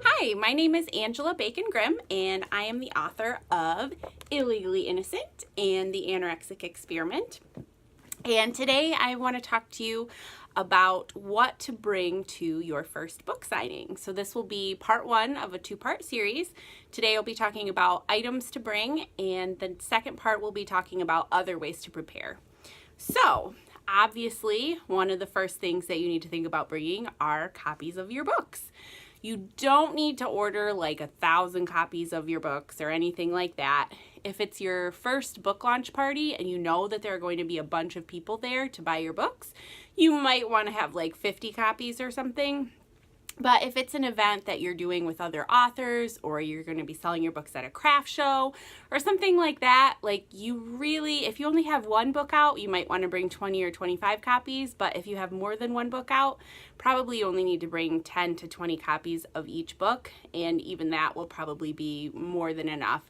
Hi, my name is Angela Bacon Grimm, and I am the author of Illegally Innocent and the Anorexic Experiment. And today I want to talk to you about what to bring to your first book signing. So this will be part one of a two-part series. Today I'll be talking about items to bring, and the second part will be talking about other ways to prepare. So obviously, one of the first things that you need to think about bringing are copies of your books. You don't need to order like 1,000 copies of your books or anything like that. If it's your first book launch party and you know that there are going to be a bunch of people there to buy your books, you might want to have like 50 copies or something. But if it's an event that you're doing with other authors, or you're going to be selling your books at a craft show or something like that, like if you only have one book out, you might want to bring 20 or 25 copies. But if you have more than one book out, probably you only need to bring 10 to 20 copies of each book. And even that will probably be more than enough.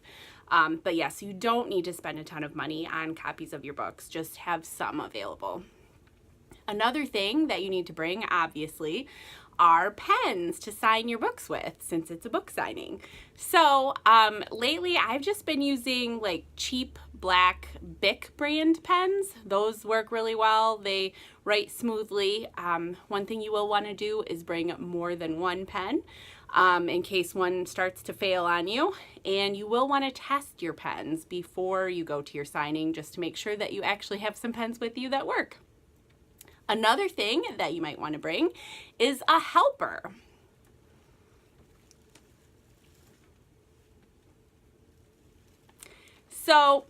But yes, you don't need to spend a ton of money on copies of your books. Just have some available. Another thing that you need to bring, obviously, are pens to sign your books with, since it's a book signing. So lately I've just been using like cheap black Bic brand pens. Those work really well. They write smoothly. One thing you will want to do is bring more than one pen in case one starts to fail on you. And you will want to test your pens before you go to your signing, just to make sure that you actually have some pens with you that work. Another thing that you might want to bring is a helper. So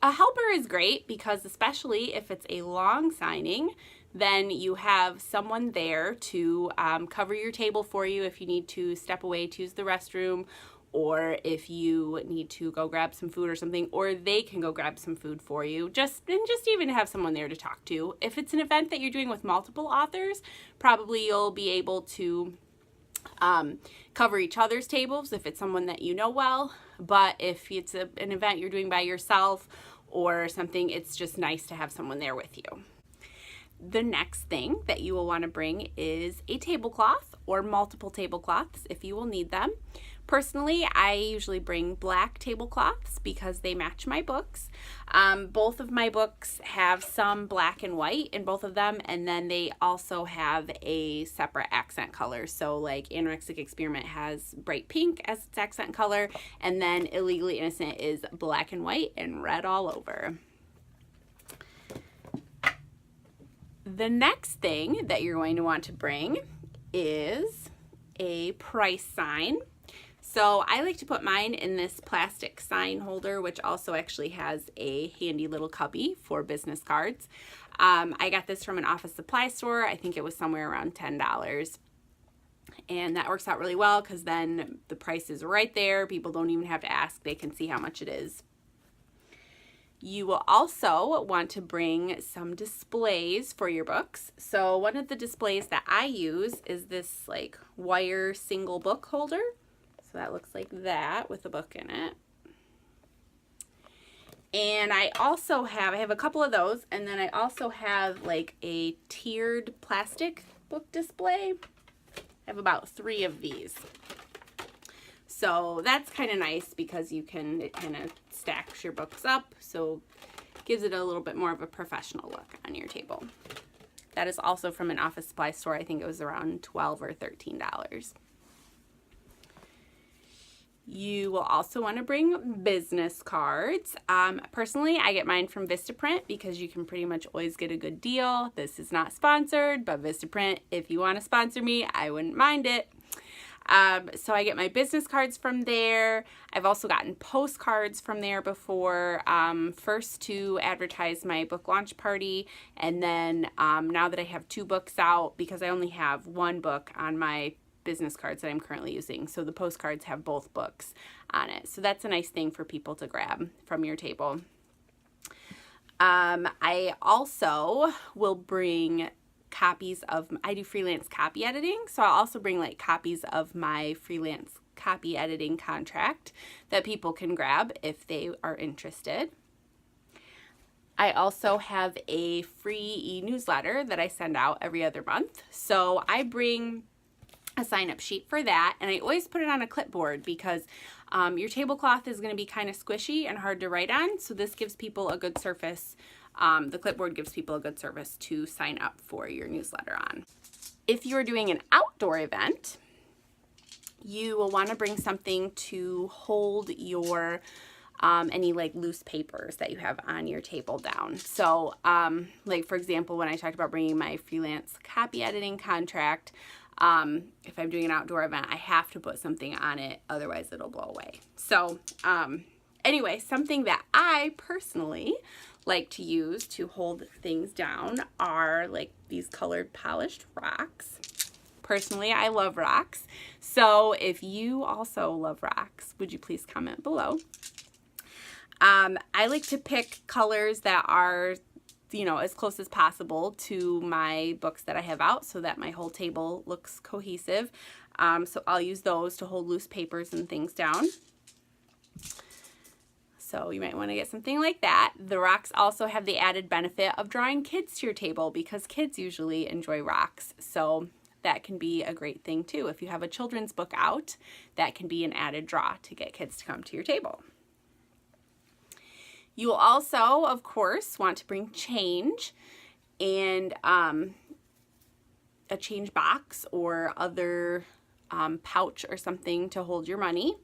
a helper is great because, especially if it's a long signing, then you have someone there to cover your table for you if you need to step away to use the restroom, or if you need to go grab some food or something, or they can go grab some food for you, just even have someone there to talk to. If it's an event that you're doing with multiple authors, probably you'll be able to cover each other's tables if it's someone that you know well. But if it's an event you're doing by yourself or something, it's just nice to have someone there with you. The next thing that you will want to bring is a tablecloth or multiple tablecloths if you will need them. Personally, I usually bring black tablecloths because they match my books. Both of my books have some black and white in both of them, and then they also have a separate accent color. So like Anorexic Experiment has bright pink as its accent color, and then Illegally Innocent is black and white and red all over. The next thing that you're going to want to bring is a price sign. So I like to put mine in this plastic sign holder, which also actually has a handy little cubby for business cards. I got this from an office supply store. I think it was somewhere around $10. And that works out really well because then the price is right there. People don't even have to ask. They can see how much it is. You will also want to bring some displays for your books. So one of the displays that I use is this like wire single book holder. So that looks like that with a book in it. And I have a couple of those, and then I also have like a tiered plastic book display. I have about 3 of these. So that's kind of nice because it kind of stacks your books up, so it gives it a little bit more of a professional look on your table. That is also from an office supply store. I think it was around $12 or $13. You will also want to bring business cards. Personally, I get mine from Vistaprint because you can pretty much always get a good deal. This is not sponsored, but Vistaprint, if you want to sponsor me, I wouldn't mind it. So I get my business cards from there. I've also gotten postcards from there before, first to advertise my book launch party, and then now that I have 2 books out, because I only have 1 book on my business cards that I'm currently using, so the postcards have both books on it. So that's a nice thing for people to grab from your table. I also will bring copies of, I do freelance copy editing, so I'll also bring like copies of my freelance copy editing contract that people can grab if they are interested. I also have a free e-newsletter that I send out every other month. So I bring a sign-up sheet for that, and I always put it on a clipboard because your tablecloth is going to be kind of squishy and hard to write on, so this gives people a good surface. The clipboard gives people a good surface to sign up for your newsletter on. If you're doing an outdoor event, you will want to bring something to hold your any like loose papers that you have on your table down. So like for example, when I talked about bringing my freelance copy editing contract, if I'm doing an outdoor event, I have to put something on it, otherwise it'll blow away. So anyway, something that I personally like to use to hold things down are like these colored polished rocks. Personally, I love rocks. So if you also love rocks, would you please comment below? I like to pick colors that are, you know, as close as possible to my books that I have out so that my whole table looks cohesive. So I'll use those to hold loose papers and things down. So you might want to get something like that. The rocks also have the added benefit of drawing kids to your table because kids usually enjoy rocks. So that can be a great thing too. If you have a children's book out, that can be an added draw to get kids to come to your table. You will also, of course, want to bring change and a change box or other pouch or something to hold your money.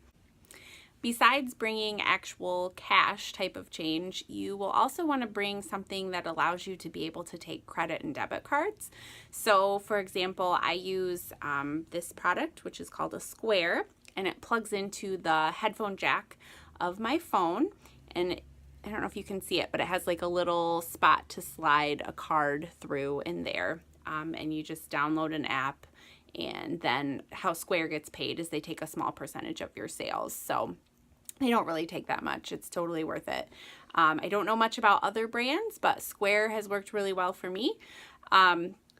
Besides bringing actual cash type of change, you will also want to bring something that allows you to be able to take credit and debit cards. So for example, I use this product, which is called a Square, and it plugs into the headphone jack of my phone, and I don't know if you can see it, but it has like a little spot to slide a card through in there, and you just download an app, and then how Square gets paid is they take a small percentage of your sales. So they don't really take that much. It's totally worth it. I don't know much about other brands, but Square has worked really well for me.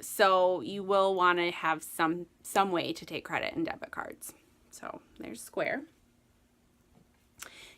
So you will want to have some way to take credit and debit cards. So there's Square.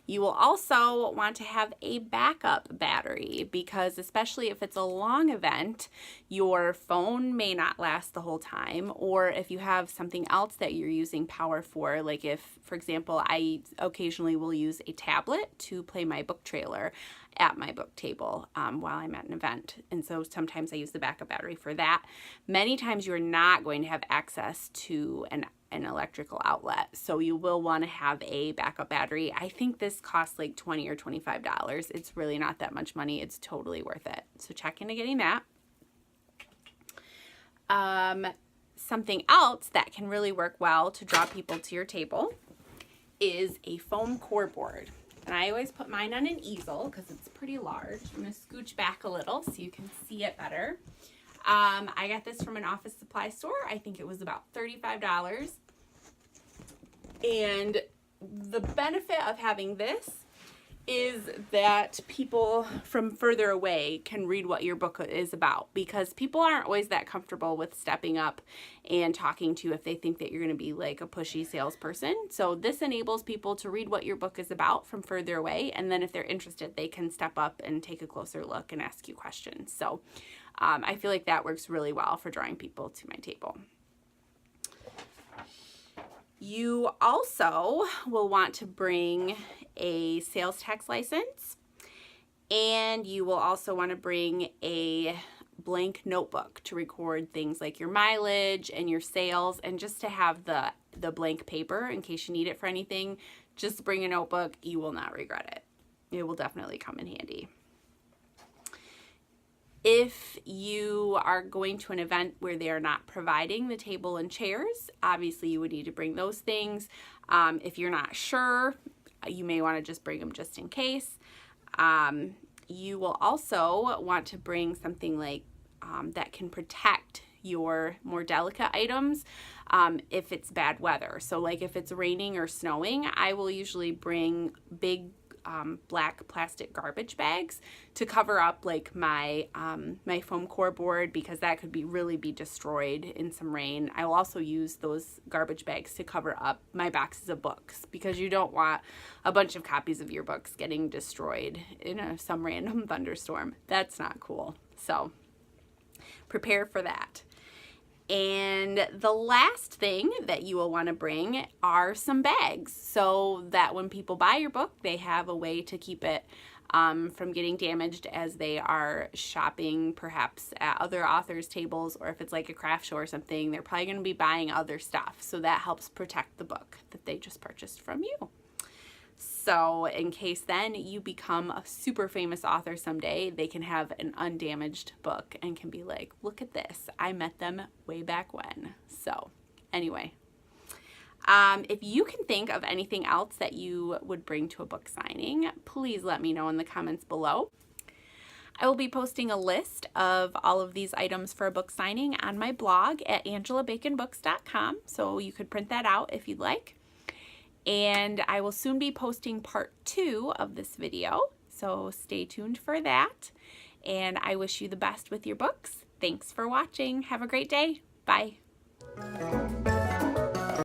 You will also want to have a backup battery because especially if it's a long event, your phone may not last the whole time, or if you have something else that you're using power for, like if, for example, I occasionally will use a tablet to play my book trailer at my book table while I'm at an event. And so sometimes I use the backup battery for that. Many times you're not going to have access to an electrical outlet, so you will want to have a backup battery. I think this costs like $20 or $25. It's really not that much money. It's totally worth it. So check into getting that. Something else that can really work well to draw people to your table is a foam core board. And I always put mine on an easel because it's pretty large. I'm going to scooch back a little so you can see it better. I got this from an office supply store. I think it was about $35. And the benefit of having this is that people from further away can read what your book is about, because people aren't always that comfortable with stepping up and talking to you if they think that you're going to be like a pushy salesperson. So this enables people to read what your book is about from further away, and then if they're interested, they can step up and take a closer look and ask you questions. So I feel like that works really well for drawing people to my table. You also will want to bring a sales tax license, and you will also want to bring a blank notebook to record things like your mileage and your sales, and just to have the blank paper in case you need it for anything. Just bring a notebook. You will not regret it. It will definitely come in handy. If you are going to an event where they are not providing the table and chairs, obviously you would need to bring those things. If you're not sure, you may want to just bring them just in case. You will also want to bring something like that can protect your more delicate items if it's bad weather. So like if it's raining or snowing, I will usually bring big black plastic garbage bags to cover up like my my foam core board, because that could really be destroyed in some rain. I will also use those garbage bags to cover up my boxes of books, because you don't want a bunch of copies of your books getting destroyed in some random thunderstorm. That's not cool. So prepare for that. And the last thing that you will want to bring are some bags, so that when people buy your book, they have a way to keep it from getting damaged as they are shopping perhaps at other authors' tables, or if it's like a craft show or something, they're probably going to be buying other stuff. So that helps protect the book that they just purchased from you. So in case then you become a super famous author someday, they can have an undamaged book and can be like, look at this, I met them way back when. So anyway, if you can think of anything else that you would bring to a book signing, please let me know in the comments below. I will be posting a list of all of these items for a book signing on my blog at angelabaconbooks.com, so you could print that out if you'd like. And I will soon be posting part 2 of this video, so stay tuned for that. And I wish you the best with your books. Thanks for watching. Have a great day. Bye.